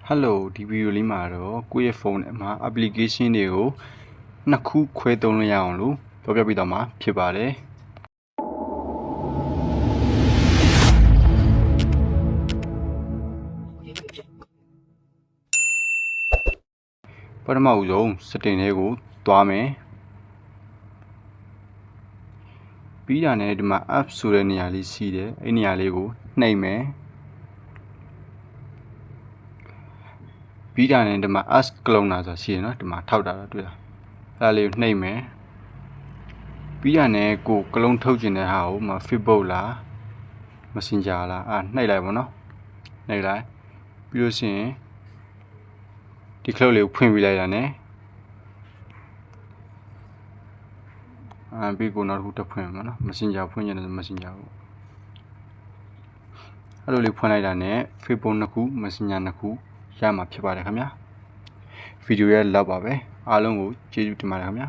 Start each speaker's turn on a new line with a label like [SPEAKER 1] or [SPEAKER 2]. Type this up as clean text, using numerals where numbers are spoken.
[SPEAKER 1] Hello ဒီဗီဒီယိုလေးမှာတော့ကိုယ့်ရဲ့ဖုန်းထဲမှာ application တွေကိုနှစ်ခုခွဲသုံးလို့ရအောင်လို့ပြောပြပေးသွားမှာဖြစ်ပါတယ်ပထမဦးဆုံး setting တွေကိုသွားမယ်ပြီးတာနဲ့ဒီမှာ app ဆိုတဲ့နေရာလေးရှိတယ်အဲ့နေရာလေးကိုနှိပ်မယ်ပြီးတာနဲ့ဒီမှာ ask cloner ဆိုတာရှိရနော်ဒီမှာထောက်တာတော့တွေ့လားအဲ့ဒါလေးကိုနှိပ်မယ်ပြီးတာနဲ့ကိုကလုံးထုတ်ကျင်တဲ့ဟာကိုမ Facebook လား Messenger လားနှိပ်လိုက်ပါတော့နှိပ်လိုက်ပြီးလို့ရှိရင်ဒီ cloud လေးကိုဖွင့်ပြလိုက်တာ ਨੇ ပြီးကိုနောက်တစ်ခုတက်ဖွင့်မှာနော် Messenger ဖွင့်ရတယ် Messenger ကိုအဲ့လိုလေးဖွင့်လိုက်တာ ਨੇ Facebook နှစ်ခု Messenger နှစ်ခုရမှာဖြစ်ပါတယ်ခင်ဗျာဗီဒီယိုရဲ့လောက်ပါပဲအားလုံးကိုကျေးဇူးတင်ပါတယ်ခင်ဗျာ